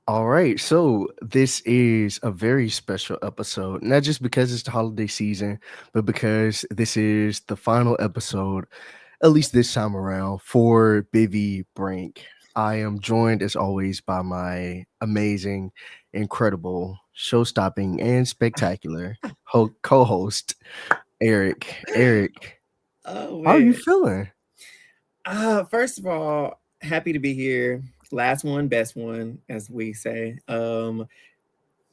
All right, so this is a very special episode, not just because it's the holiday season, but because this is the final episode, at least this time around, for Bivy Brink. I am joined, as always, by my amazing, incredible, show stopping, and spectacular co host, Eric. Eric, Oh how are you man. feeling? First of all, happy to be here. Last one, best one, as we say.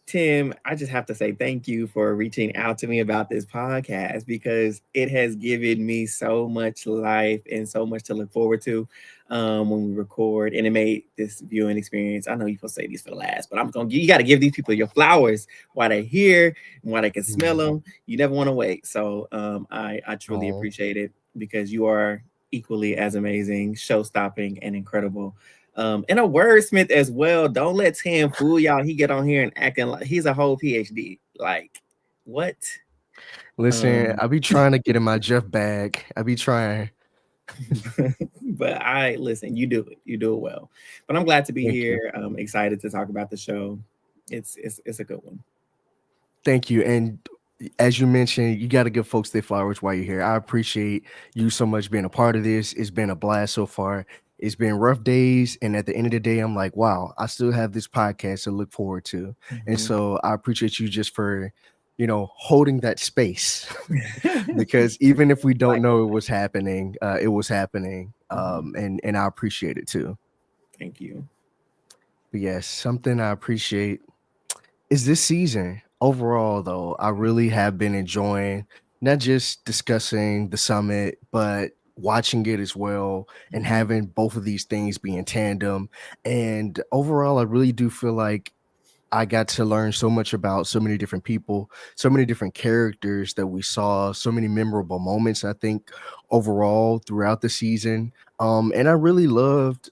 Tim, I just have to say thank you for reaching out to me about this podcast because it has given me so much life and so much to look forward to when we record, and it made this viewing experience. I know you're gonna say these for the last, but you got to give these people your flowers while they're here and while they can smell Mm. them. You never want to wait. So I truly Oh, appreciate it because you are equally as amazing, show stopping, and incredible, and a wordsmith as well. Don't let Tim fool y'all. He get on here and acting like he's a whole PhD. Like, what? listen, Um, I be trying to get in my Jeff bag. I be trying. but I listen. You do it. You do it well. But I'm glad to be Thank you. here. I'm excited to talk about the show. It's a good one. Thank you. And as you mentioned, you got to give folks their flowers while you're here. I appreciate you so much being a part of this. It's been a blast so far. It's been rough days. And at the end of the day, I'm like, wow, I still have this podcast to look forward to. And Mhm. so I appreciate you just for, holding that space. Because even if we don't know Likewise. it was happening, it was happening. Mhm. And I appreciate it too. Thank you. But yes, something I appreciate is this season. Overall, though, I really have been enjoying not just discussing the summit, but watching it as well and Mhm. having both of these things be in tandem. And overall, I really do feel like I got to learn so much about so many different people, so many different characters that we saw, so many memorable moments, I think, overall throughout the season. And I really loved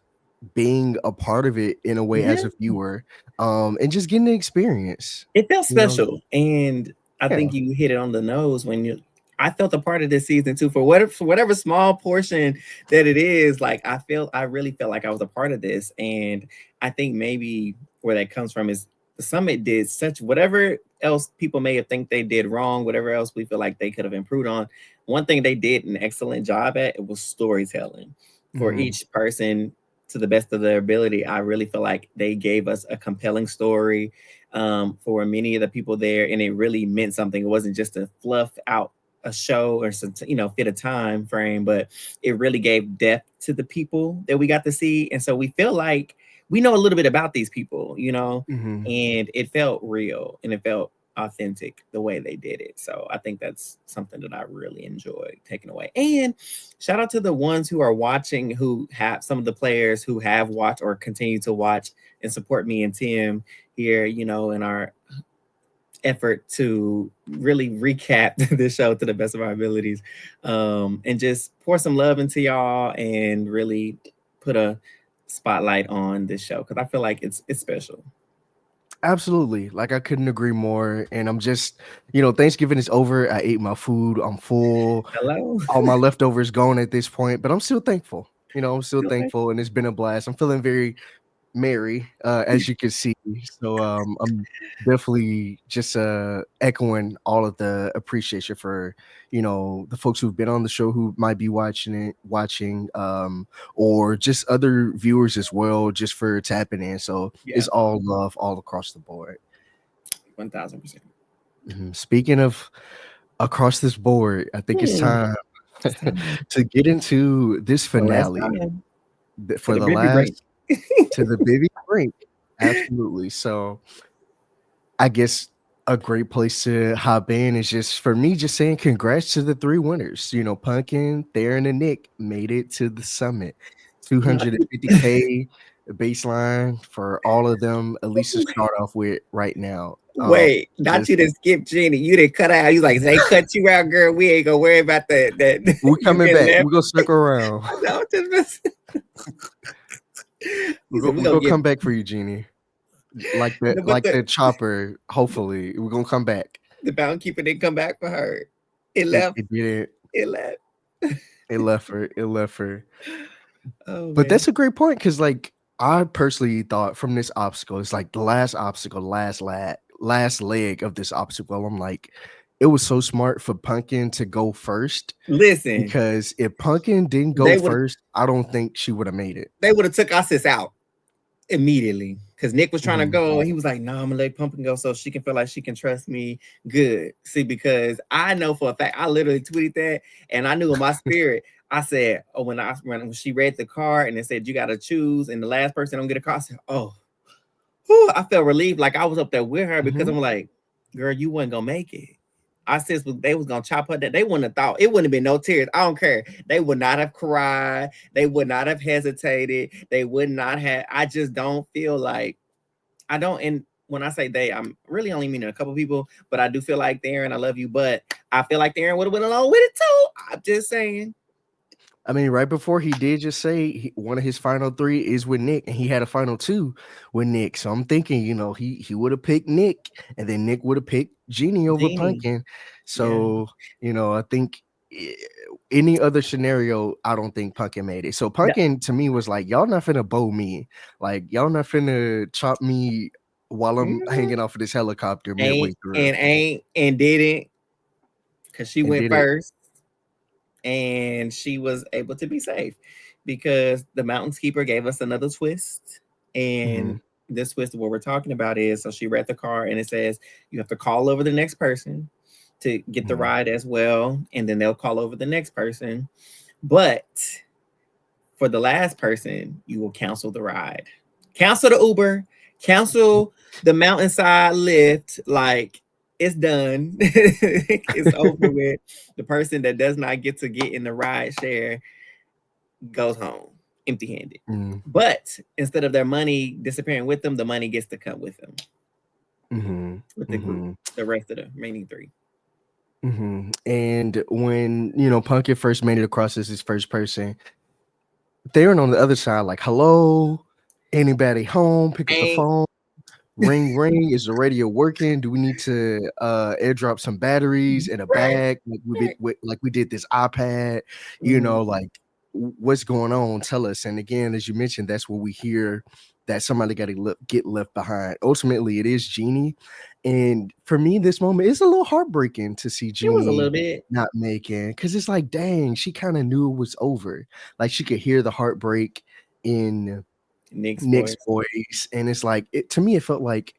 being a part of it in a way Yeah. as a viewer, and just getting the experience, It felt you know? special, and I Yeah. think you hit it on the nose when you. I felt a part of this season too, for whatever small portion that it is. Like I really felt like I was a part of this, and I think maybe where that comes from is the summit did such whatever else people may have think they did wrong, whatever else we feel like they could have improved on. One thing they did an excellent job at, it was storytelling for Mhm. each person to the best of their ability. I really feel like they gave us a compelling story for many of the people there, and it really meant something. It wasn't just a fluff out a show or some, fit a time frame, but it really gave depth to the people that we got to see, and so we feel like we know a little bit about these people, Mhm. and it felt real and it felt authentic the way they did it. So I think that's something that I really enjoy taking away. And shout out to the ones who are watching, who have some of the players who have watched or continue to watch and support me and Tim here, in our effort to really recap the show to the best of our abilities, and just pour some love into y'all and really put a spotlight on this show because I feel like it's special. Absolutely. Like, I couldn't agree more, and I'm just Thanksgiving is over, I ate my food, I'm full, Hello. all my leftovers gone at this point, but I'm still thankful. I'm still Okay. thankful, and it's been a blast. I'm feeling very Mary, as you can see. So I'm definitely just echoing all of the appreciation for the folks who've been on the show who might be watching, or just other viewers as well, just for tapping in. So Yeah, it's all love all across the board. 1000%. Speaking of across this board, I think it's Hmm. time It's time. to get into this The last finale time to for the the Bivy break. last to the Bivy Brink. Absolutely. So I guess a great place to hop in is just for me, just saying congrats to the three winners. Pumpkin, Theron, and Nick made it to the summit. Not 250K baseline for all of them, at least to start off with right now. Wait, not Just you to skip Jeannie. You didn't cut out. You like they cut you out, girl. We ain't gonna worry about that. we're You coming get back. left. We're gonna circle around. I know, just messing. He said we We're gonna gonna get come back for you, Jeannie. Like the no, but like the chopper. Hopefully, we're gonna come back. the bound keeper didn't come back for her. It It, left. it didn't. It left. It left her. It left her. Oh But man. that's a great point because, like, I personally thought from this obstacle, it's like the last obstacle, last leg of this obstacle. I'm like, it was so smart for Pumpkin to go first Listen, because if Pumpkin didn't go they would first, I don't think she would have made it. they would have took our sis out immediately because Nick was trying to Mhm, go. He was like, "No, I'm gonna let Pumpkin go so she can feel like she can trust me." Good. See, because I know for a fact, I literally tweeted that, and I knew in my spirit, I said, "Oh, when she read the card and it said you got to choose, and the last person don't get a card," I said, "Oh, whew," I felt relieved, like I was up there with her because mhm. I'm like, "Girl, you wasn't gonna make it." I said they was gonna chop her. That they wouldn't have thought it wouldn't have been no tears. I don't care. They would not have cried. They would not have hesitated. They would not have. I just don't feel like I don't. And when I say they, I'm really only meaning a couple people. But I do feel like Darren, I love you, but I feel like Darren would have went along with it too. I'm just saying. I mean, right before he did just say one of his final three is with Nick, and he had a final two with Nick. So I'm thinking, he would have picked Nick, and then Nick would have picked Jeannie over Jeannie, Pumpkin. yeah. So I think eh, any other scenario, I don't think Pumpkin made it. So No, Pumpkin to me was like, y'all not finna bow me, like y'all not finna chop me while I'm mm, hanging off of this helicopter midway through, ain't and didn't because she and went did it. first and she was able to be safe because the mountains keeper gave us another twist. And Mhm, this twist of what we're talking about is, so she read the card and it says you have to call over the next person to get the mhm, ride as well, and then they'll call over the next person. But for the last person, you will cancel the ride, cancel the Uber, cancel the mountainside lift. Like, it's done. It's over with. The person that does not get to get in the ride share goes home empty handed. mhm, But instead of their money disappearing with them, the money gets to come with them, mhm, with the group, mhm. the rest of the remaining three. And when Pumpkin first made it across as his first person, Theron on the other side, like, "Hello, anybody home? Pick up the Ain't phone. Ring, ring. Is the radio working? Do we need to airdrop some batteries in a right. bag like we did this iPad? Mhm. Like what's going on? Tell us." And again, as you mentioned, that's where we hear that somebody got to get left behind. Ultimately, it is Jeannie, and for me, this moment is a little heartbreaking to see It was a little Jeannie bit not making because it's like, dang, she kind of knew it was over. Like she could hear the heartbreak in Nick's Nick's voice. voice, and it's like to me, it felt like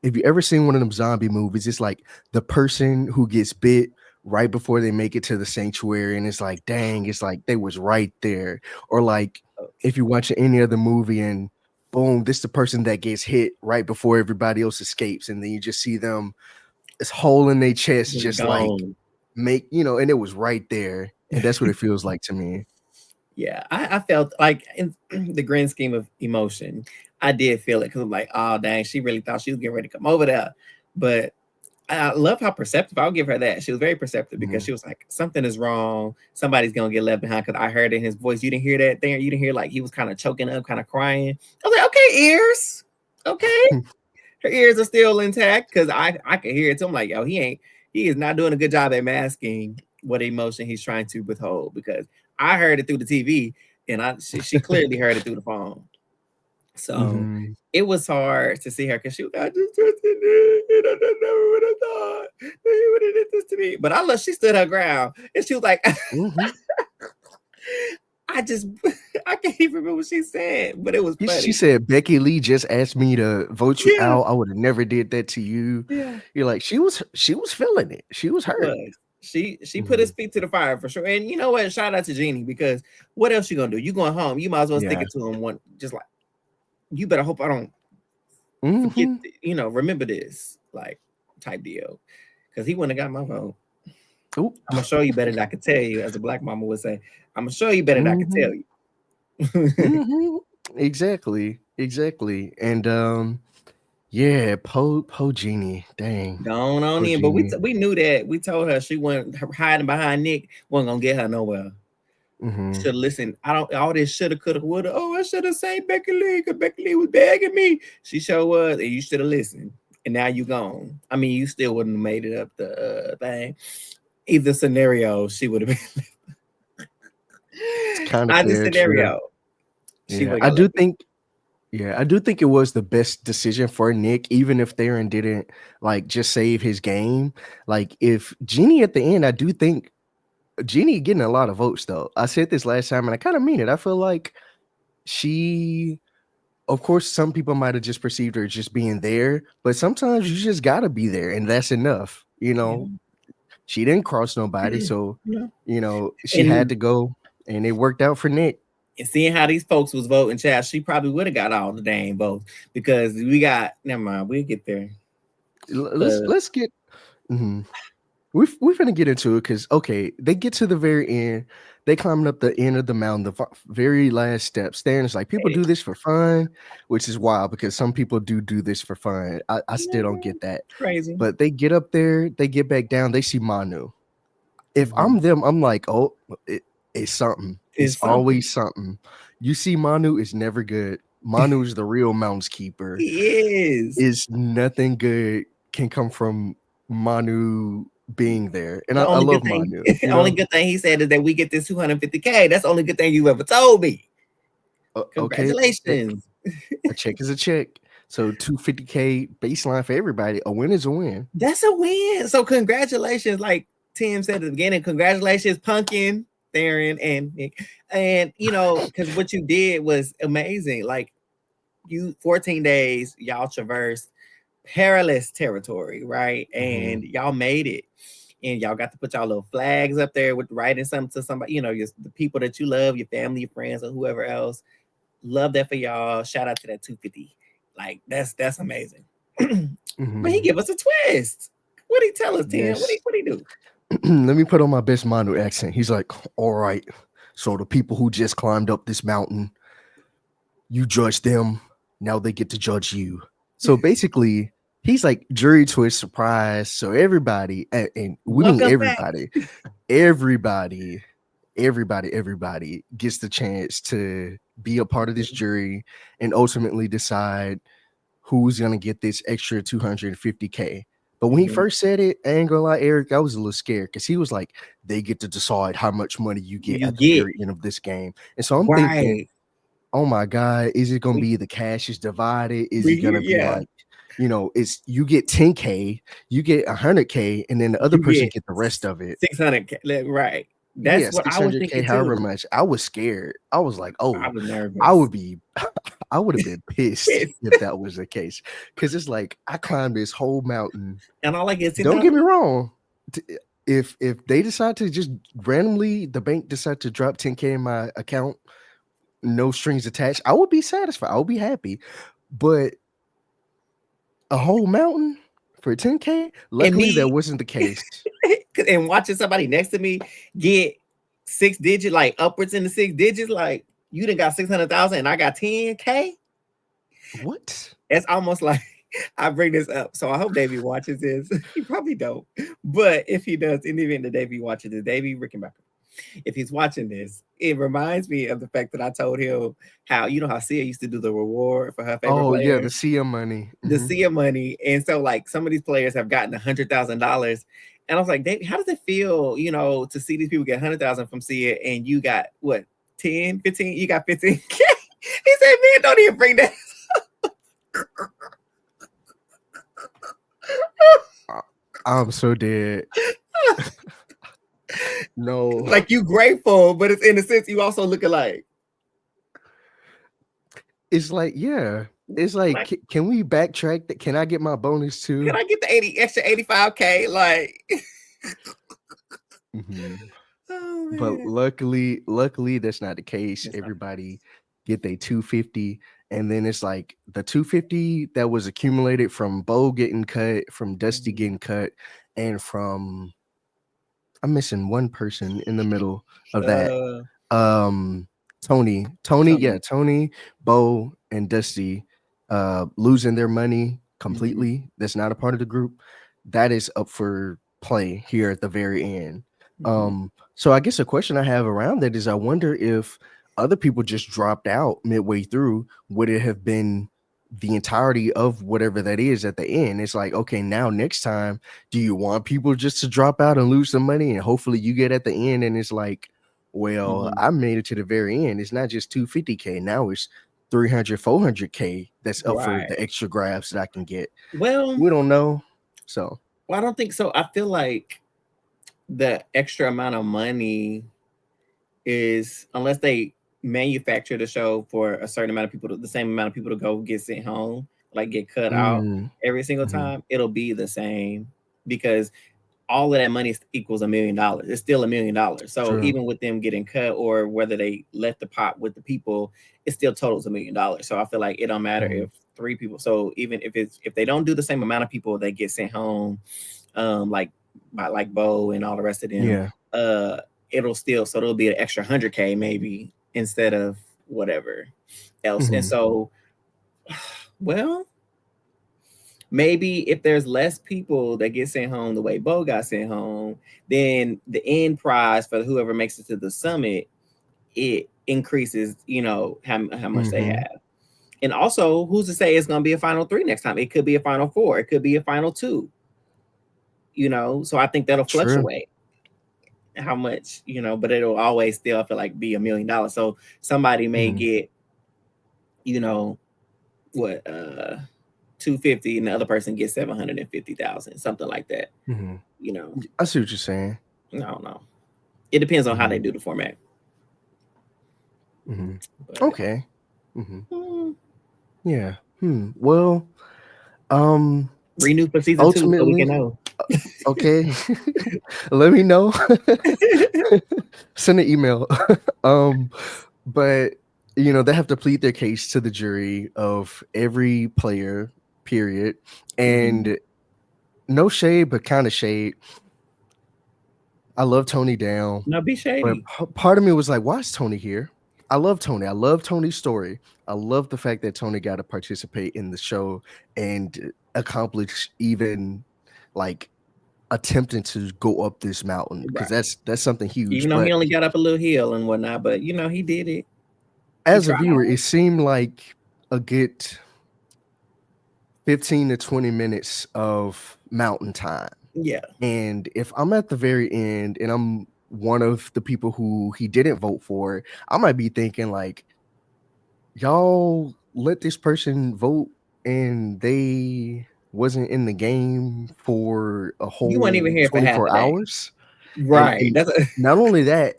if you ever seen one of them zombie movies, it's like the person who gets bit right before they make it to the sanctuary, and it's like, dang, it's like they was right there. Or like if you watch any other movie and boom, this the person that gets hit right before everybody else escapes, and then you just see them this hole in their chest, Just just like gone. and it was right there, and that's what it feels like to me. Yeah, I felt like in the grand scheme of emotion, I did feel it because I'm like, oh dang, she really thought she was getting ready to come over there. But I love how perceptive. I'll give her that. She was very perceptive because Mhm. she was like, something is wrong. Somebody's gonna get left behind. Because I heard in his voice, you didn't hear that there. You didn't hear like he was kind of choking up, kind of crying. I was like, okay, ears, okay. Her ears are still intact because I could hear it. So I'm like, yo, he is not doing a good job at masking what emotion he's trying to withhold because I heard it through the TV and she clearly heard it through the phone. So Mhm. it was hard to see her because she was like, I just trusted it. And I never would have thought that he would have did this to me. But I love she stood her ground and she was like, Mhm. I just I can't even remember what she said, but it was She funny. said, "Becky Lee just asked me to vote you Yeah, out. I would have never did that to you." yeah. You're like, she was feeling it. She was She hurt. was. She put his Mhm. feet to the fire for sure. And you know what? Shout out to Jeannie because what else you gonna do? You going home? You might as well stick Yeah. it to him one. Just like you better hope I don't forget. Mhm. Remember this like type deal because he wouldn't have got my vote. Oop. I'm gonna show you better than I could tell you, as a black mama would say. I'm gonna show you better than I could tell Mhm. you. Mhm. Exactly. Exactly. And yeah, Po Genie. Dang. Going on Po in, but Genie. we knew that. We told her she wasn't hiding behind Nick. wasn't gonna get her nowhere. Mhm. Should listen. I don't all this shoulda, coulda, woulda. Oh, I should have said Becky Lee because Becky Lee was begging me. She sure was, and you should have listened. And now you gone. I mean, you still wouldn't have made it up the thing. Either scenario, she would have been. It's kind of Either fair, true. scenario, she Yeah. would I got do left. think Yeah, I do think it was the best decision for Nick, even if Theron didn't like just save his game. Like if Jeannie at the end, I do think Jeannie getting a lot of votes though. I said this last time and I kind of mean it. I feel like she, of course, some people might have just perceived her as just being there, but sometimes you just gotta be there and that's enough. Yeah. She didn't cross nobody, so Yeah. she had And to go and it worked out for Nick. and seeing how these folks was voting, child, she probably would have got all the dang votes because we got. Never mind, we'll get there. But Let's get. Mhm. We finna get into it because okay, they get to the very end. They climbing up the end of the mountain, the very last step. Stan is like, people hey, do this for fun, which is wild because some people do this for fun. I still don't get that. crazy. But they get up there, they get back down, they see Manu. If Mhm. I'm them, I'm like, oh, it's something. It's It's something. always something. You see, Manu is never good. Manu is the real mountains keeper. He is. Is nothing good can come from Manu being there. And The I only love good thing, Manu, only good thing he said is that we get this 250K. That's the only good thing you ever told me. Okay, Congratulations. a check is a check. So 250K baseline for everybody. A win is a win. That's a win. So congratulations, like Tim said at the beginning. Congratulations, Pumpkin, Theron, and Nick. And because what you did was amazing. Like you 14 days, y'all traversed perilous territory, right? Mhm, And y'all made it. And y'all got to put y'all little flags up there with writing something to somebody, the people that you love, your family, your friends, or whoever else. Love that for y'all. Shout out to that 250. Like that's amazing. But he mhm. give us a twist. What did he tell us, Tim? Yes. What he do? Let me put on my best Manu accent. He's like, all right. So the people who just climbed up this mountain, you judge them. Now they get to judge you. So basically, he's like jury twist surprise. So everybody, and we mean Welcome back. everybody, everybody gets the chance to be a part of this jury and ultimately decide who's gonna get this extra 250K. But when he Mhm. first said it, I ain't gonna lie, Eric, I was a little scared because he was like, they get to decide how much money you get You at the get very end of this game. And so I'm thinking, right. oh my God, is it gonna We be the cash is divided? Is we it hear gonna be yeah. like, it's you get 10K, you get 100K, and then the other You person get get the rest of it. 600K. Right. That's Yeah, what I was 600K, thinking however too. much. I was scared. I was like, I oh, was I nervous. would be, I would have been pissed Yes. if that was the case. Because it's like I climbed this whole mountain. And all I get Don't get me 10,000. wrong. If they decide to just randomly, the bank decide to drop 10K in my account, no strings attached, I would be satisfied. I would be happy. But a whole mountain for 10K? And Luckily, that me wasn't the case. and watching somebody next to me get 6 digit, like upwards in the 6 digits, like you done got 600,000 and I got 10K. What? It's almost like I bring this up. So I hope Davey watches this. He probably don't. But if he does, in the event that Davey watches this, Davey Rickenbacker, if he's watching this, it reminds me of the fact that I told him how, how Sia used to do the reward for her favorite Oh yeah, player, the CM money. the Mhm. Sia money. And so like some of these players have gotten $100,000. And I was like, Davey, how does it feel, to see these people get 100,000 from Sia and you got what, 10, 15? You got 15K? He said, man, don't even bring that. I- I'm so dead. No. Like you grateful, but it's in a sense you also look alike. It's like, yeah. It's like, Like, can we backtrack that? Can I get my bonus can too? I get the 80 extra 85K? Like, Mhm. oh But man. luckily, that's not the case. It's not the Everybody get their 250, and then it's like the 250 that was accumulated from Bo getting cut, from Dusty case. getting cut, and from I'm missing one person in the middle of that. Uh, Um, Tony, yeah, Tony. Tony, Bo, and Dusty losing their money Mhm, completely. That's not a part of the group. That is up for play here at the very end. mhm, So I guess a question I have around that is I wonder if other people just dropped out midway through, would it have been the entirety of whatever that is at the end? It's like, okay, now next time, do you want people just to drop out and lose some money and hopefully you get at the end and it's like, well, mhm. I made it to the very end. It's not just 250K. Now it's 300, 400K that's up for Right. the extra grabs that I can get. Well, We don't know. So, I don't think so. I feel like the extra amount of money is, unless they manufacture the show for a certain amount of people, the same amount of people to go get sent home, like get cut out mm, every single mhm, time, it'll be the same because all of that money equals $1 million. It's still $1 million. So true. even with them getting cut or whether they left the pot with the people, it still totals $1 million. So I feel like it don't matter Mhm. if three people. So even if they don't do the same amount of people that get sent home, like by like Bo and all the rest of them, Yeah. uh, it'll still, so there'll be an extra 100K maybe instead of whatever else. And Mhm. so, well, maybe if there's less people that get sent home the way Bo got sent home, then the end prize for whoever makes it to the summit, it increases, how much they Mhm. have. And also, who's to say it's going to be a final three next time? It could be a final four. It could be a final two, So I think that'll True. fluctuate how much, but it'll always still, I feel like, be $1 million. So somebody may Mhm. get, you know, what, 250 and the other person gets 750,000, something like that, Mhm. you know. I see what you're saying. I don't know. It depends on how they Mhm. do the format. Mhm. But Okay. Mhm. mm, Yeah. Well, um, renew for season two so we can ultimately, know. okay. Let me know. Send an email. um, but they have to plead their case to the jury of every player, period. Mhm. And no shade, but kind of shade. I love Tony down, No, be but shady. part of me was like, why is Tony here? I love Tony. I love Tony's story. I love the fact that Tony got to participate in the show and accomplish even like attempting to go up this mountain because Right. that's something Even huge. though he But only got up a little hill and whatnot, but he did it. He as a tried. viewer, it seemed like a good 15 to 20 minutes of mountain time. Yeah. And if I'm at the very end and I'm one of the people who he didn't vote for, I might be thinking like, y'all let this person vote and they wasn't in the game for a You weren't even whole here for half a 24 day. hours. And Right. That's not only that,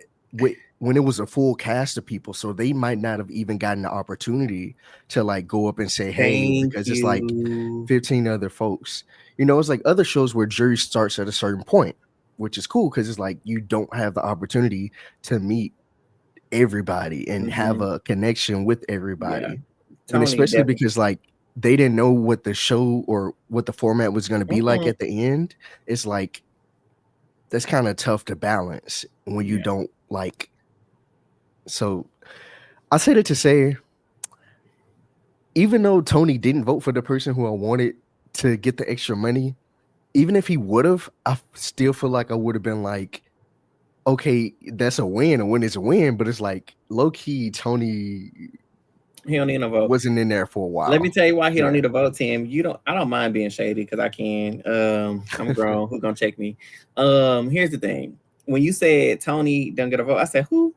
when it was a full cast of people, so they might not have even gotten the opportunity to like go up and say, hey, thank because it's like you. 15 other folks. It's like other shows where jury starts at a certain point, which is cool because it's like you don't have the opportunity to meet everybody and have Hmm. a connection with Yeah. everybody. And Tony especially definitely. because like they didn't know what the show or what the format was going to be like Mm-mm. at the end. It's like that's kind of tough to balance when you Yeah. don't like. So I said it to say, even though Tony didn't vote for the person who I wanted to get the extra money, even if he would have, still feel like I would have been like, okay, that's a win. A win is a win, but it's like low key, Tony He don't need no vote. wasn't in there for a Let me while. tell you why he don't Yeah. need a vote, Tim. I don't mind being shady because I can. I'm grown. Who gonna check me? Here's the thing. When you said Tony don't get a vote, I said who?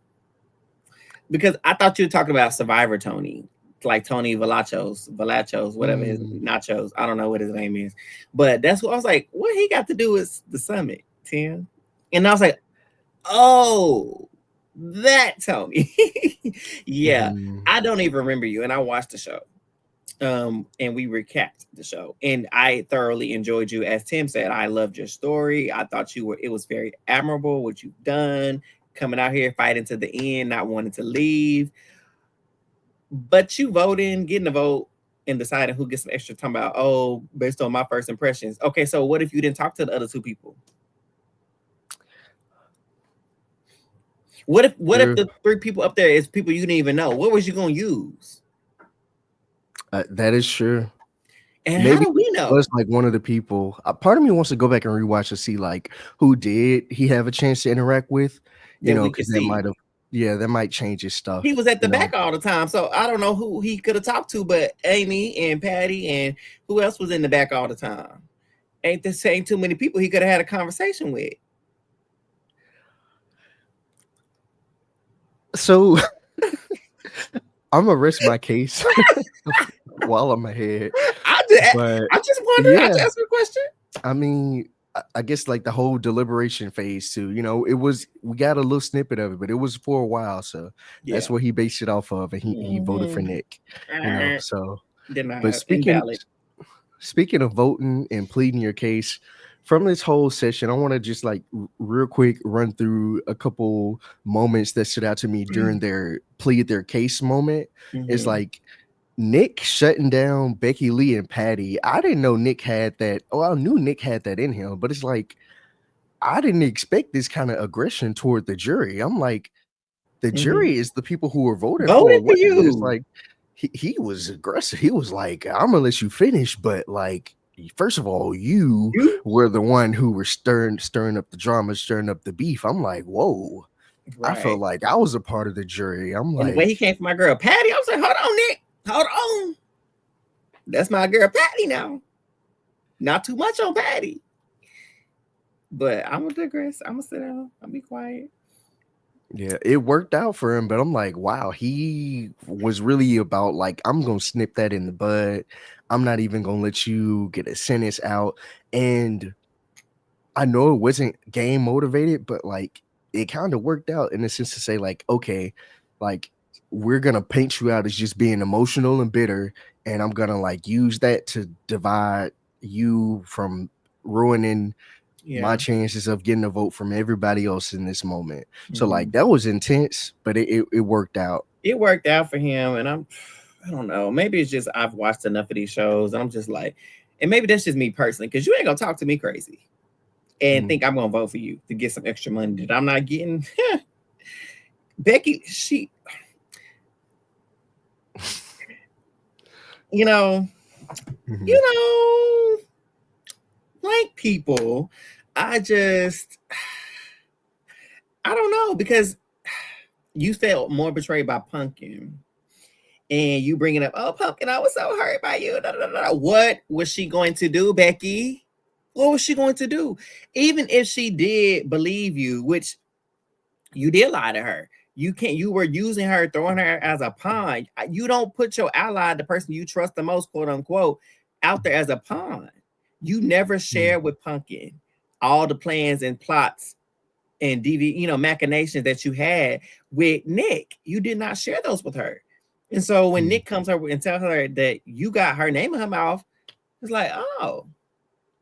Because I thought you were talking about Survivor Tony, like Tony Valachos, whatever his Mm, nachos. I don't know what his name is, but that's what I was like. What he got to do with the summit, Tim? And I was like, oh, that Tony. Yeah, mhm, I don't even remember you, and I watched the show. And we recapped the show, and I thoroughly enjoyed you. As Tim said, I loved your story. I thought it was very admirable what you've done, coming out here fighting to the end, not wanting to leave. But you voting, getting a vote, and deciding who gets some extra time about, oh, based on my first impressions. Okay, so what if you didn't talk to the other two people? What if true. the three people up there is people you didn't even know? What was you gonna use? That is true. And how Maybe do we it was know like one of the people. Part of me wants to go back and rewatch to see like who did he have a chance to interact with, that we could because that see? might have, yeah, that might change his He stuff. was at the back all the time, so I don't know who he could have talked to, but Amy and Patty and who else was in the back all the time? Ain't the same too many people he could have had a conversation with. So I'm gonna rest my case while I'm ahead. I just, But I just wonder. I yeah, just asked you a question. I mean, I guess like the whole deliberation phase too. It was we got a little snippet of it, but it was for a while, so that's Yeah. what he based it off of, and he voted for Mm-hmm. Nick. So. But Denied. speaking Invalid. speaking of voting and pleading your case, from this whole session, I want to just like real quick run through a couple moments that stood out to me during their plead their case moment. It's Mm-hmm. like Nick shutting down Becky Lee and Patty. I didn't know Nick had that. Oh, I knew Nick had that in him, but it's like I didn't expect this kind of aggression toward the jury. I'm like, the Mm-hmm. jury is the people who are voting for a Voted for winner. It's you. like he was aggressive. He was like, I'm gonna let you finish, but like first of all, you You were the one who were stirring up the drama, stirring up the beef. I'm like, whoa. I felt right. like I was a part of the jury. I'm And the way like, he came for my girl Patty, I was like, hold on, Nick. Hold on. That's my girl Patty now. Not too much on Patty. But I'm gonna digress. I'm gonna sit down. I'll be quiet. yeah, it worked out for him, but I'm like, wow, he was really about like, I'm gonna snip that in the bud. I'm not even gonna let you get a sentence out. And I know it wasn't game motivated, but like it kind of worked out in the sense to say, like, okay, like we're gonna paint you out as just being emotional and bitter, and I'm gonna like use that to divide you from ruining my Yeah. chances of getting a vote from everybody else in this moment. So Mm-hmm. like that was intense, but it worked out. It worked out for him, and I don't know. Maybe it's just I've watched enough of these shows, and I'm just like, and maybe that's just me personally, because you ain't gonna talk to me crazy and Mm. think I'm gonna vote for you to get some extra money that I'm not getting. Becky, you know, Mhm. you know, like people, I just, I don't know, because you felt more betrayed by Pumpkin, and you bringing up, oh, Pumpkin, I was so hurt by you. Da, da, da, da. What was she going to do, Becky? What was she going to do? Even if she did believe you, which you did lie to her. You can't. You were using her, throwing her as a pawn. You don't put your ally, the person you trust the most, quote unquote, out there as a pawn. You never Mm. share with Pumpkin all the plans and plots and machinations that you had with Nick. You did not share those with her. And so when Mm. Nick comes over and tells her that you got her name in her mouth, it's like, oh,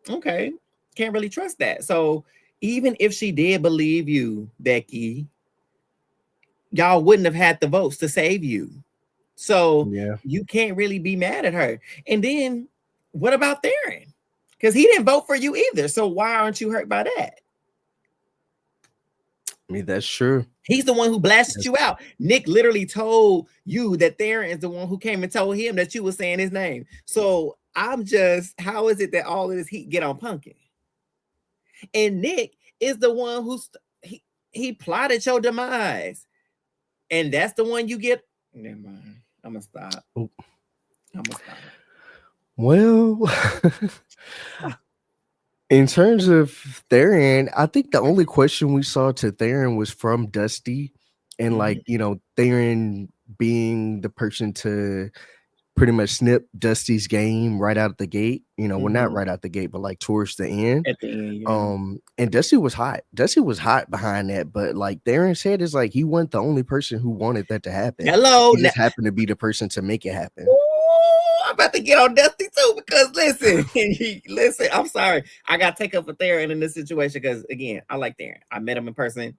okay, can't really trust that. So even if she did believe you, Becky, y'all wouldn't have had the votes to save you. So Yeah. you can't really be mad at her. And then what about Theron? Because he didn't vote for you either. So why aren't you hurt by that? I mean, that's true. He's the one who blasted That's you out. Nick literally told you that Theron is the one who came and told him that you were saying his name. So I'm just, how is it that all of this heat get on Pumpkin? And Nick is the one he plotted your demise. And that's the one you get. Never mind. I'm gonna stop. oh, I'm gonna stop. well. In terms of Theron, I think the only question we saw to Theron was from Dusty, and like Mhm. Theron being the person to pretty much snip Dusty's game right out the gate. Well, not Mhm. right out the gate, but like towards the end. At the end, yeah. And Dusty was hot. Dusty was hot behind that, but like Theron said, is like he wasn't the only person who wanted that to happen. Hello. He just happened to be the person to make it happen. Ooh, I'm about to get on Dusty too because listen, listen. I'm sorry, I got to take up for Theron in this situation because again, I like Theron. I met him in person,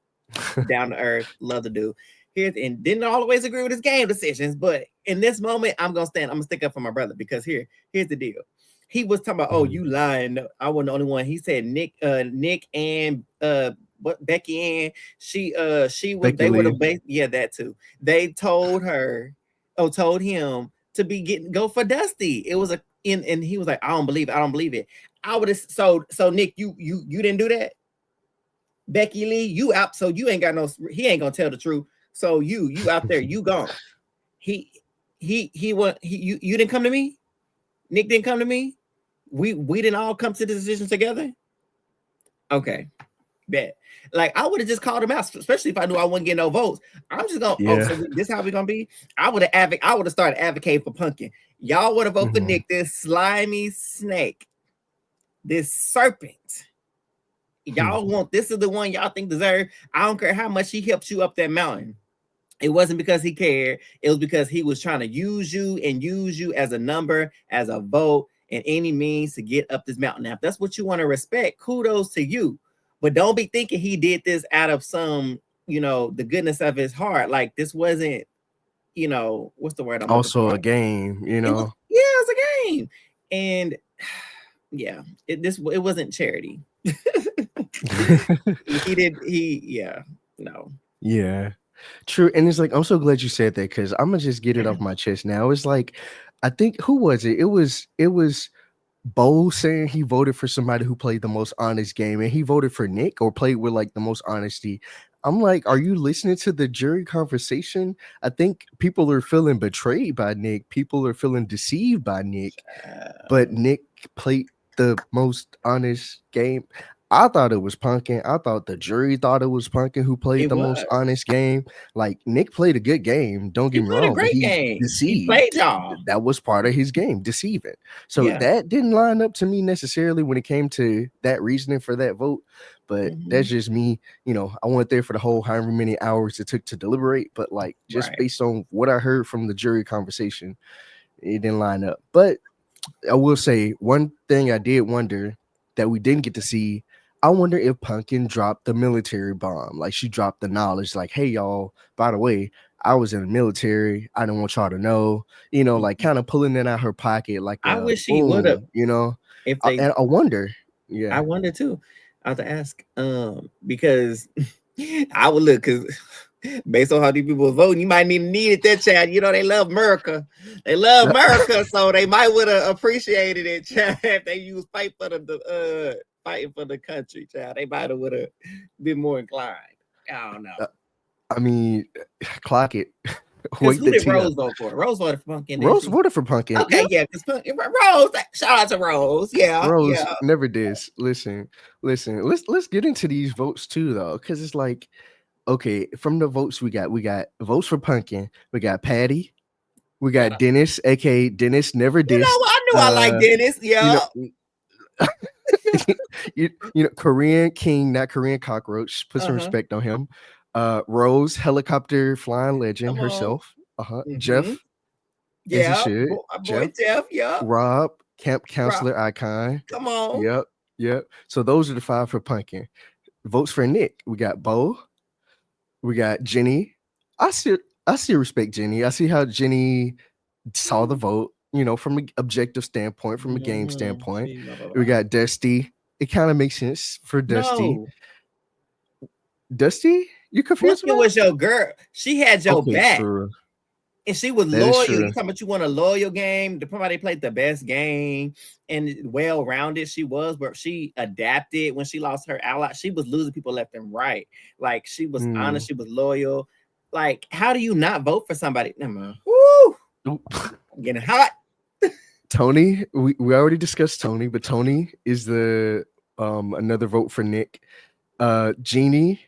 down to earth, love to do. Here's and didn't always agree with his game decisions, but in this moment, I'm gonna stand. I'm gonna stick up for my brother because here's the deal. He was talking about, oh, Mhm. you lying. No, I wasn't the only one. He said Nick and what Becky and she was Becky they would have Lee. yeah, that too. They told her, told him to be getting go for Dusty. It was a in and he was like, I don't believe it, I don't believe it. I would have so Nick, you didn't do that. Becky Lee, you out, so you ain't got no. He ain't gonna tell the truth. So you out there, you gone. He he went. You didn't come to me. Nick didn't come to me. We didn't all come to the decision together. Okay, Bet. Like I would have just called him out, especially if I knew I wasn't getting no votes. I'm just gonna. Oh, Yeah. so this how we gonna be? I would have started advocating for Pumpkin. Y'all would have voted for Mhm. Nick, this slimy snake, this serpent. Hmm. Y'all want this is the one y'all think deserve. I don't care how much he helped you up that mountain. It wasn't because he cared. It was because he was trying to use you and use you as a number, as a vote, and any means to get up this mountain. Now, if that's what you want to respect, kudos to you. But don't be thinking he did this out of some, the goodness of his heart. Like this wasn't, what's the word I'm looking Also for? a game, It was, yeah, it was a game, and yeah, it wasn't charity. He did yeah, no. Yeah. True. And it's like, I'm so glad you said that because I'm gonna just get it off my chest now. It's like, I think who was it? It was Bo saying he voted for somebody who played the most honest game, and he voted for Nick or played with like the most honesty. I'm like, are you listening to the jury conversation? I think people are feeling betrayed by Nick. People are feeling deceived by Nick, but Nick played the most honest game. I thought it was Punkin. I thought the jury thought it was Punkin who played It the was. most honest game. Like Nick played a good game, don't He get me played a wrong, but great he game. He played deceived. y'all. That was part of his game, deceiving. So Yeah. that didn't line up to me necessarily when it came to that reasoning for that vote. But that's Mhm. just me. I went there for the whole however many hours it took to deliberate. But like just Right. based on what I heard from the jury conversation, it didn't line up. But I will say one thing I did wonder that we didn't get to see. I wonder if Pumpkin dropped the military bomb. Like she dropped the knowledge, like, hey, y'all, by the way, I was in the military. I don't want y'all to know, like Mhm. kind of pulling it out her pocket, like I a wish he would have. boom. If they, And I wonder, yeah. I wonder too. I have to ask, because I would look because based on how these people are voting, you might even needed that child. They love America. They love America, so they might would have appreciated it, child, if they used fighting for the country, child. They might have would have been more inclined. I don't know. I mean, clock it. Because Wait who the did tea Rose up. vote for? Rose voted for Pumpkin, didn't Rose she? voted for Pumpkin. Okay, Yep. yeah, because Rose, shout out to Rose. Yeah, Rose yeah. never dis. Listen. Let's get into these votes too, though, because it's like, okay, from the votes we got votes for Pumpkin, we got Patty, we Shout got out. Dennis, aka Dennis never You know dissed. what? I knew I liked Dennis. You Yeah. know, Korean King, not Korean cockroach. Put some Uh-huh. respect on him. Rose, helicopter flying legend Come on. herself. Uh-huh. Mm-hmm. Jeff, as he Yeah. should. Boy Jeff, Jeff. Yeah. Rob, camp Rob. counselor icon. Come on. Yep. Yep. So those are the five for Pumpkin. Votes for Nick. We got Bo. We got Jenny. I still I still respect Jenny. I see how Jenny saw the vote, from an objective standpoint, from a game Mm-hmm. standpoint. She blah blah We blah. got Dusty. It kind of makes sense for Dusty. No. Dusty? You confused Pumpkin about? was your girl. She had your Okay, back. true. And she was That is loyal. You true. talking about you want a loyal game? Somebody played the best game and well rounded she was, but she adapted when she lost her ally. She was losing people left and right. Like she was Mm. honest, she was loyal. Like, how do you not vote for somebody? Never mind. Woo! Oop. I'm getting hot. Tony, we already discussed Tony, but Tony is the another vote for Nick. Jeannie,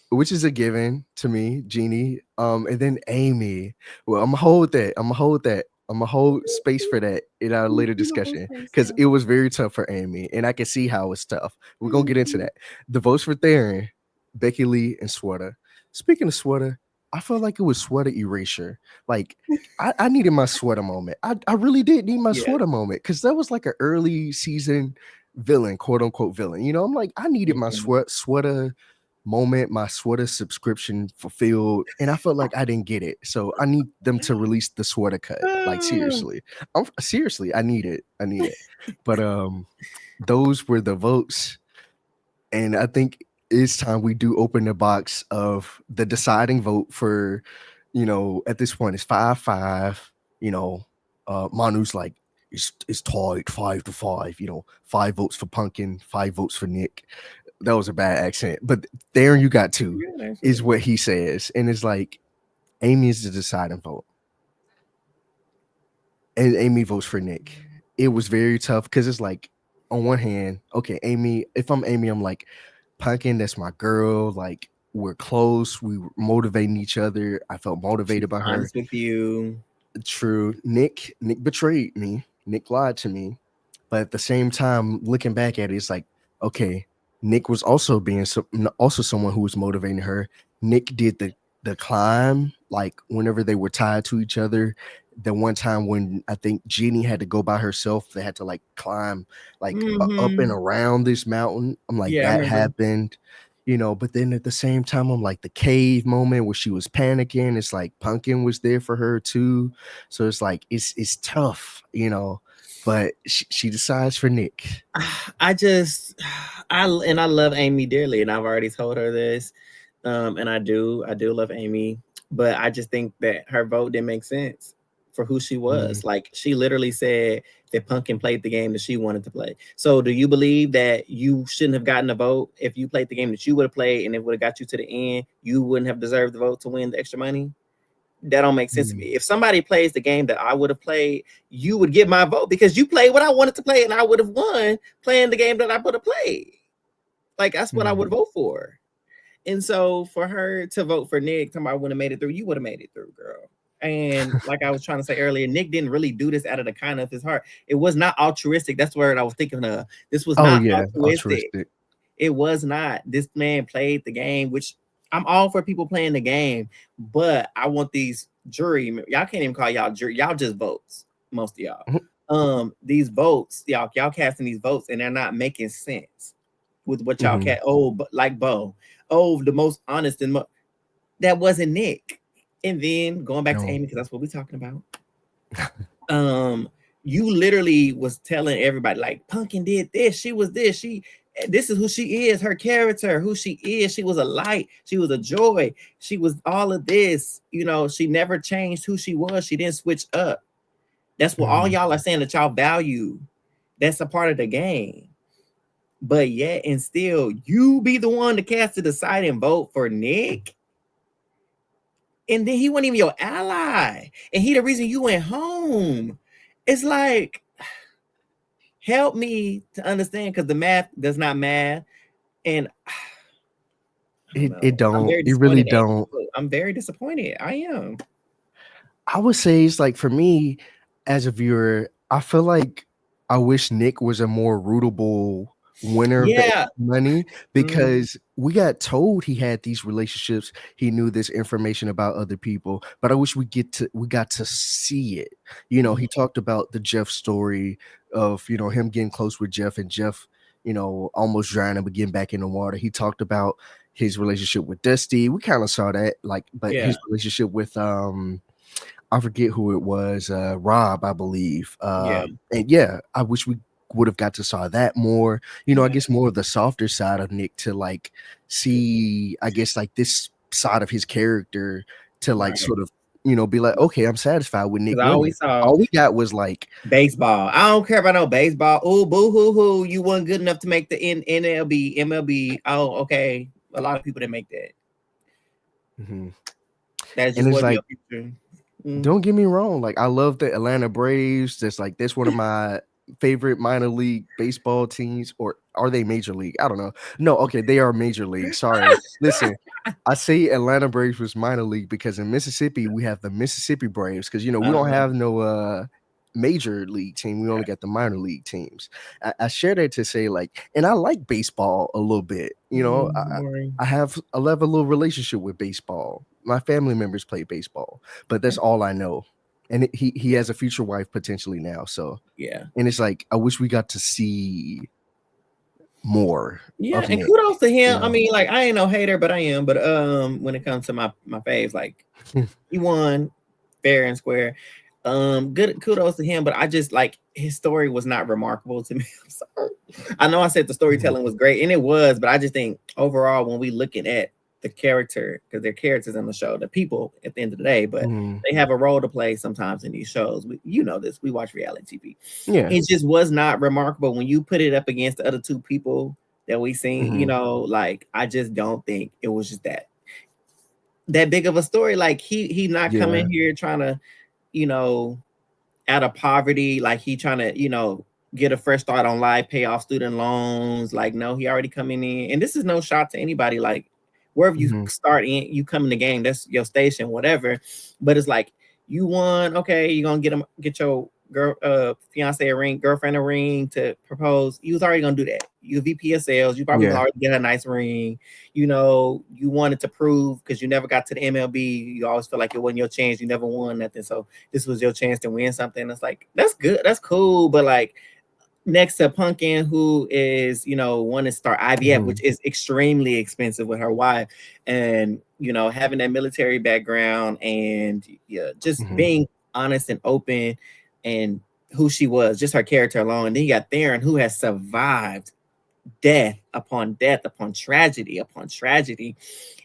which is a given to me, Jeannie. And then Amy. Well, I'm gonna hold that. I'm gonna hold that. I'm gonna hold space for that in our later discussion because it was very tough for Amy, and I can see how it's tough. We're gonna get into that. The votes for Theron, Becky Lee, and Sweater. Speaking of Sweater, I felt like it was Sweater erasure. Like I needed my Sweater moment. I really did need my Yes. Sweater moment because that was like an early season villain, quote unquote villain. I'm like, I needed my Sweater moment, my Sweater subscription fulfilled, and I felt like I didn't get it. So I need them to release the Sweater cut. Like seriously, seriously, I need it. I need it. But those were the votes, and I think it's time we do open the box of the deciding vote for, at this point it's 5-5. Manu's like it's tied 5-5. 5 votes for Pumpkin, 5 votes for Nick. That was a bad accent, but there you got two, is what he says, and it's like Amy is the deciding vote, and Amy votes for Nick. It was very tough because it's like, on one hand, okay, Amy. If I'm Amy, I'm like, Pumpkin, that's my girl. Like, we're close. We were motivating each other. I felt She's motivated by her. honest with you. True. Nick betrayed me. Nick lied to me. But at the same time, looking back at it, it's like, okay, Nick was also also someone who was motivating her. Nick did the climb, like whenever they were tied to each other. The one time when I think Jeannie had to go by herself, they had to like climb like up and Mm-hmm. around this mountain. I'm like, Yeah, I that remember. happened, but then at the same time, I'm like the cave moment where she was panicking. It's like Pumpkin was there for her too. So it's like it's tough, but she decides for Nick. I just I love Amy dearly, and I've already told her this. And I do love Amy, but I just think that her vote didn't make sense for who she Mm, was. Like she literally said that Pumpkin played the game that she wanted to play. So do you believe that you shouldn't have gotten a vote if you played the game that you would have played and it would have got you to the end? You wouldn't have deserved the vote to win the extra money? That don't make sense to me. mm, If somebody plays the game that I would have played, you would get my vote because you played what I wanted to play and I would have won playing the game that I would have played. Like that's what I mm. would vote for. And so for her to vote for Nick, somebody would have made it through, you would have made it through, girl. And like I was trying to say earlier, Nick didn't really do this out of the kindness of his heart. It was not altruistic. That's the word I was thinking of. This was Oh not yeah, altruistic. altruistic. It was not. This man played the game, which I'm all for people playing the game, but I want these jury. Y'all can't even call y'all jury. Y'all just votes. Most of y'all. Mhm. These votes, y'all casting these votes, and they're not making sense with what y'all Mhm. cast. Oh, but like Bo. Oh, the most honest and that wasn't Nick. And then going back to No. Amy, because that's what we're talking about. Um, you literally was telling everybody like Pumpkin did this, she was this is who she is, her character, who she is. She was a light, she was a joy, she was all of this, she never changed who she was, she didn't switch up. That's what all Mhm. y'all are saying that y'all value. That's a part of the game. But yet and still, you be the one to cast to decide and vote for Nick. And then he wasn't even your ally. And he the reason you went home. It's like, help me to understand because the math does not math. And I don't It know. I'm don't. very It really disappointed. don't. I'm very disappointed. I am. I would say it's like for me as a viewer, I feel like I wish Nick was a more rootable winner of the Yeah. money Mhm. because we got told he had these relationships. He knew this information about other people, but I wish we got to see it. He Mhm. talked about the Jeff story of, him getting close with Jeff and Jeff, almost drowning but getting back in the water. He talked about his relationship with Dusty. We kind of saw that, like, but Yeah. his relationship with I forget who it was, Rob, I believe. Yeah. And yeah, I wish we would have got to saw that more. I Yeah. guess more of the softer side of Nick to like see, I guess like this side of his character to like Right. sort of, be like, okay, I'm satisfied with Nick Because I winning. always saw All we got was like, baseball. I don't care about no baseball. Oh, boo hoo hoo. You weren't good enough to make the NLB, MLB. Oh, okay. A lot of people didn't make that. mhm. That And just it's wasn't like, your future. Mm. don't get me wrong, like, I love the Atlanta Braves. That's one of my favorite minor league baseball teams, or are they major league? I don't know. No, okay, they are major league, sorry. Listen, I say Atlanta Braves was minor league because in Mississippi, we have the Mississippi Braves because, we don't Uh-huh. have no, major league team, we only got the minor league teams. I share that to say, like, and I like baseball a little bit, Boring. I have a little relationship with baseball. My family members play baseball, but that's Okay. all I know. And he has a future wife potentially now. So, Yeah. and it's like I wish we got to see more Yeah. of And Nick. kudos to him. I You mean, like, I ain't no hater, but I am. But when it comes to my faves, like know. he won fair and square. Good kudos to him, but I just like his story was not remarkable to me. I'm sorry. I know I said the Mhm. storytelling was great, and it was, but I just think overall, when we looking at the character, because they're characters in the show, the people at the end of the day, but Mhm. they have a role to play sometimes in these shows. You know this. We watch reality TV. Yeah. It just was not remarkable when you put it up against the other two people that we seen. Mhm. Like I just don't think it was just that big of a story. Like he not Yeah. coming here trying to, you know, out of poverty, like he trying to, get a fresh start on life, pay off student loans. Like, no, he already coming in. And this is no shot to anybody. Like, wherever you Mhm. start in, you come in the game, that's your station, whatever. But it's like, you won, okay, you're gonna get your fiance a ring, girlfriend a ring to propose. You was already gonna do that. You VP of sales, you probably Yeah. already get a nice ring. You know, you wanted to prove because you never got to the MLB. You always feel like it wasn't your chance. You never won nothing. So this was your chance to win something. It's like, that's good, that's cool. But like, next to Pumpkin, who is, want to start IVF, Mhm. which is extremely expensive with her wife, and having that military background, and yeah, just Mhm. being honest and open, and who she was, just her character alone. And then you got Theron, who has survived death upon tragedy,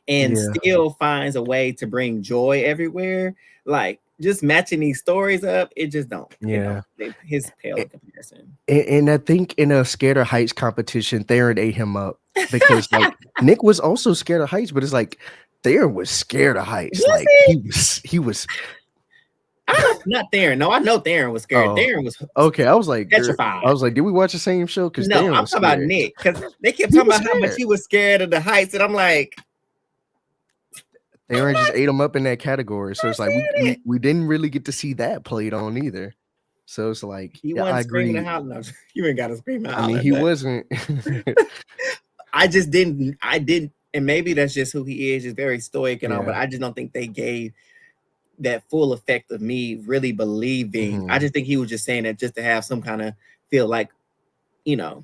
and Yeah. still finds a way to bring joy everywhere. Like, just matching these stories up, it just don't, Yeah. his pale A in comparison. and I think in a scared of heights competition, Theron ate him up because, like, Nick was also scared of heights, but it's like Theron was scared of heights. Was Like, he? he was I don't not Theron. No, I know Theron was scared. Oh, Theron was okay. I petrified. was like, "Did we watch the same show?" Because No, Theron I'm was talking about scared. Nick, because they kept He talking was about how much scared. he was scared of the heights, and I'm like, I'm Theron just not, ate him up in that category, so not it's like we saying we it. we didn't really get to see that played on either. So it's like, He yeah, I wasn't screaming and agree. hollering. No, you ain't got to scream and I mean, holler, he but wasn't. I just didn't. I didn't, and maybe that's just who he is. Just very stoic and all. But Yeah. I just don't think they gave that full effect of me really believing. I Mhm. just think he was just saying that just to have some kind of feel like, you know,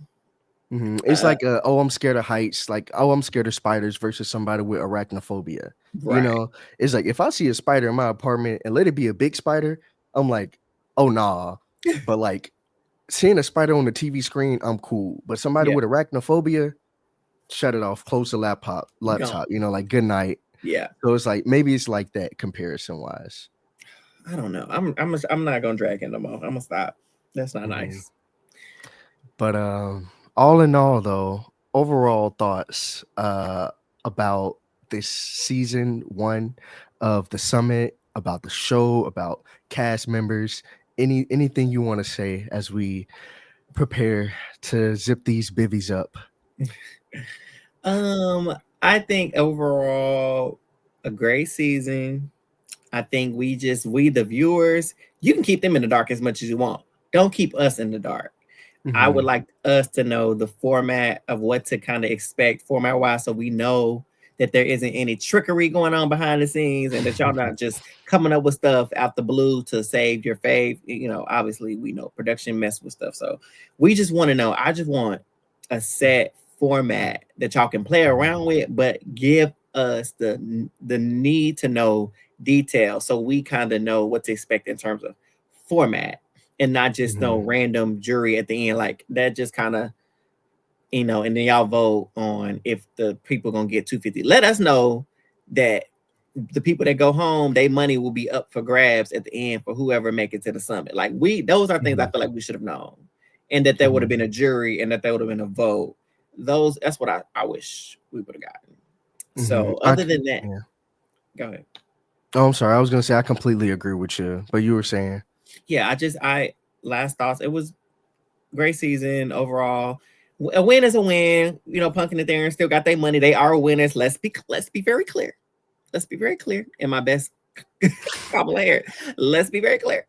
Mhm. It's uh, like, "Oh, I'm scared of heights," like, "Oh, I'm scared of spiders," versus somebody with arachnophobia, you right. know? It's like, if I see a spider in my apartment and let it be a big spider, I'm like, "Oh, nah." But, like, seeing a spider on the TV screen, I'm cool, but somebody Yeah, with arachnophobia, shut it off, close the laptop, gone. like, "Good night." Yeah. So it's like, maybe it's like that comparison-wise. I don't know. I'm not gonna drag it no more. I'm gonna stop. That's not Mhm. nice. But, all in all, though, overall thoughts, about this season 1 of The Summit, about the show, about cast members, anything you wanna say as we prepare to zip these bivvies up? I think overall a great season. I think we the viewers, you can keep them in the dark as much as you want. Don't keep us in the dark. I would Mhm, like us to know the format of what to kind of expect format wise, so we know that there isn't any trickery going on behind the scenes, and that y'all not just coming up with stuff out the blue to save your fave. Obviously we know production mess with stuff, so we just want to know. I just want a set format that y'all can play around with, but give us the need to know detail, so we kind of know what to expect in terms of format, and not just no mhm, random jury at the end. Like, that just kind of, and then y'all vote on if the people gonna get 250. Let us know that the people that go home, their money will be up for grabs at the end for whoever make it to the summit. Like, those are things I mhm, feel like we should have known, and that there would have mhm. been a jury, and that there would have been a vote. That's what I wish we would have gotten. Mhm. So other than that, Yeah. go ahead. Oh, I'm sorry, I was gonna say I completely agree with you, but you were saying Yeah, I last thoughts. It was great season overall. A win is a win. Punkin and Theron still got their money. They are winners. Let's be very clear. Let's be very clear. In my best Kamala Harris, let's be very clear.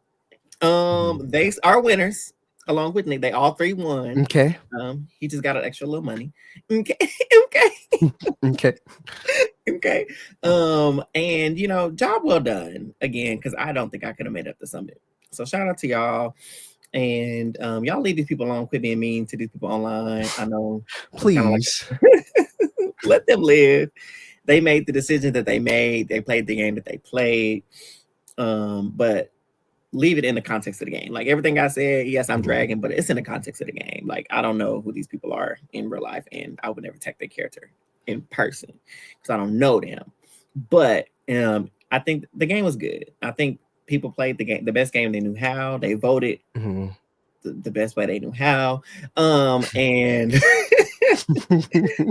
Mhm. They are winners along with Nick. They all three won. Okay. He just got an extra little money. Okay, okay, Okay. okay. And job well done again, because I don't think I could have made up the summit. So shout out to y'all. And y'all leave these people alone. Quit being mean to these people online. I know it's kind of like Please. let them live. They made the decision that they made. They played the game that they played. But leave it in the context of the game. Like, everything I said, yes, I'm Mhm, dragging, but it's in the context of the game. Like, I don't know who these people are in real life, and I would never tech their character in person because I don't know them. But I think the game was good. I think people played the best game they knew how. They voted mhm. the best way they knew how. And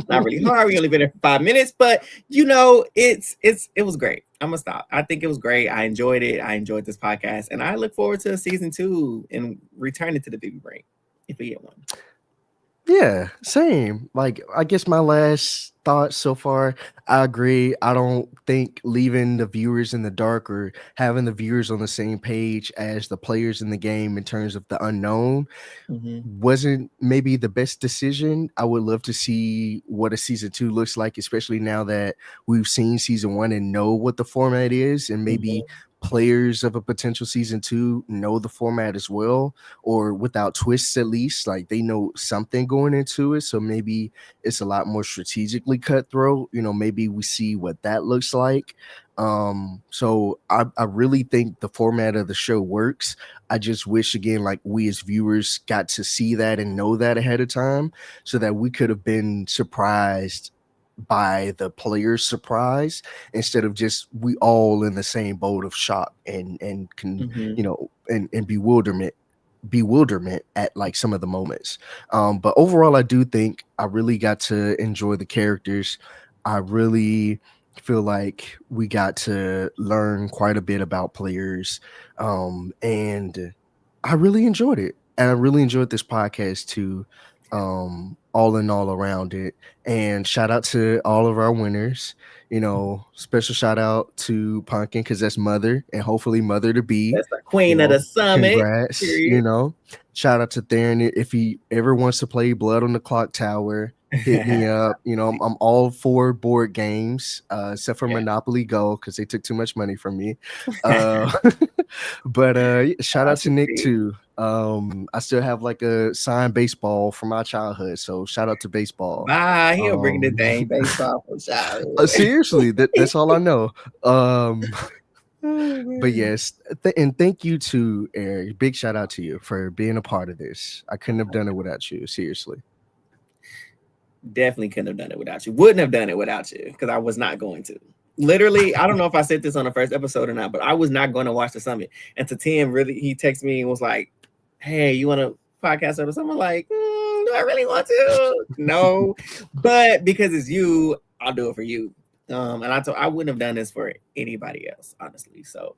not really hard. We only been there for 5 minutes, but it was great. I'm gonna stop. I think it was great. I enjoyed it. I enjoyed this podcast, and I look forward to season 2 and returning to the Bivy Brink. if we get one. Yeah, same. Like, I guess my last thought so far, I agree. I don't think leaving the viewers in the dark or having the viewers on the same page as the players in the game in terms of the unknown Mm-hmm. wasn't maybe the best decision. I would love to see what a season two looks like, especially now that we've seen season one and know what the format is, and maybe Mm-hmm. players of a potential season two know the format as well, or without twists at least, like they know something going into it. So maybe it's a lot more strategically cutthroat. Maybe we see what that looks like. So I really think the format of the show works. I just wish again, like we as viewers got to see that and know that ahead of time so that we could have been surprised by the player's surprise instead of just we all in the same boat of shock and can Mm-hmm. and bewilderment at like some of the moments. But overall I do think I really got to enjoy the characters. I really feel like we got to learn quite a bit about players, and I really enjoyed it. And I really enjoyed this podcast too. All in all around it. And shout out to all of our winners. Special shout out to Pumpkin because that's mother and hopefully mother to be. That's the queen of the summit. Congrats. Period. Shout out to Theron. If he ever wants to play Blood on the Clock Tower, hit me up. I'm all for board games, except for Yeah. Monopoly Go because they took too much money from me. Uh, but shout I out to should Nick be. too. I still have like a signed baseball from my childhood, so shout out to baseball. Bye. He'll bring the Um, dang baseball from childhood. seriously, that's all I know. Um, Oh but man. yes, and thank you to Eric. Big shout out to you for being a part of this. I couldn't have done it without you. Seriously. Definitely couldn't have done it without you. Wouldn't have done it without you because I was not going to. Literally, I don't know if I said this on the first episode or not, but I was not going to watch the summit. And to Tim, really, he texted me and was like, "Hey, you want to podcast or something?" I'm like, do I really want to? No, but because it's you, I'll do it for you. And I wouldn't have done this for anybody else, honestly. So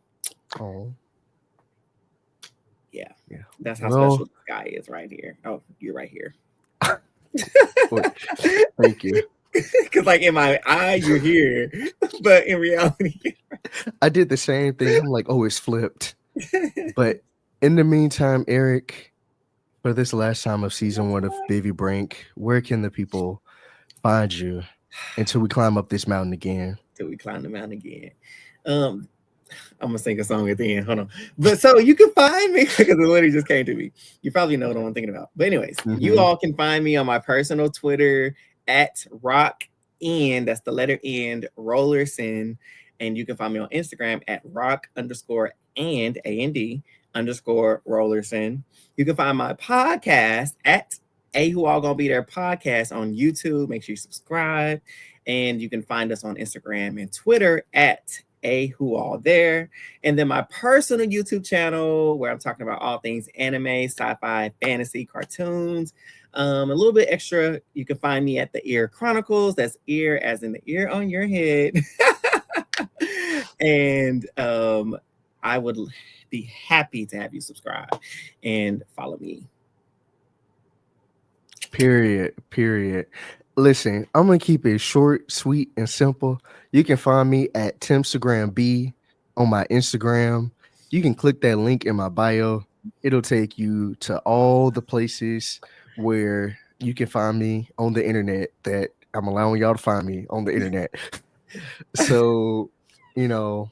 Oh, yeah, yeah. that's how Well, special this guy is right here. Oh, you're right here. wait, thank you. Because like in my eye, you're here, but in reality, I did the same thing. I'm like, oh, it's flipped. But in the meantime, Eric, for this last time of season one of Bivy Brink, where can the people find you until we climb up this mountain again? till we climb the mountain again. Um, I'm gonna sing a song at the end. Hold on. But so you can find me because it literally just came to me. You probably know what I'm thinking about. But anyways, you Mm-hmm. all can find me on my personal Twitter at rock and that's the letter end rollerson. And you can find me on Instagram at rock underscore and underscore rollerson. You can find my podcast at a who all gonna be there podcast on YouTube. Make sure you subscribe. And you can find us on Instagram and Twitter at a who all there. And then my personal YouTube channel where I'm talking about all things anime, sci-fi, fantasy, cartoons. A little bit extra. You can find me at the Ear Chronicles. That's ear as in the ear on your head. And I would be happy to have you subscribe and follow me. Period. Listen, I'm gonna keep it short, sweet, and simple. You can find me at Timstagram B on my Instagram. You can click that link in my bio. It'll take you to all the places where you can find me on the internet that I'm allowing y'all to find me on the internet. So, you know,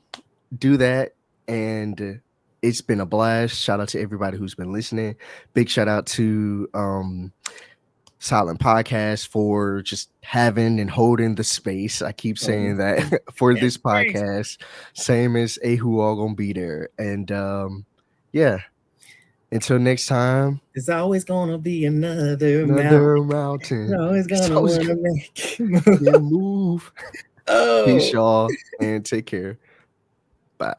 do that. And it's been a blast. Shout out to everybody who's been listening. Big shout out to Silent Podcast for just having and holding the space. I keep saying that for That's this great. podcast, same as a who all gonna be there. And yeah, until next time, There's always gonna be another mountain. another mountain. You're always It's gonna always wanna gonna make you move. move. Peace, Oh. y'all, and take care. Bye.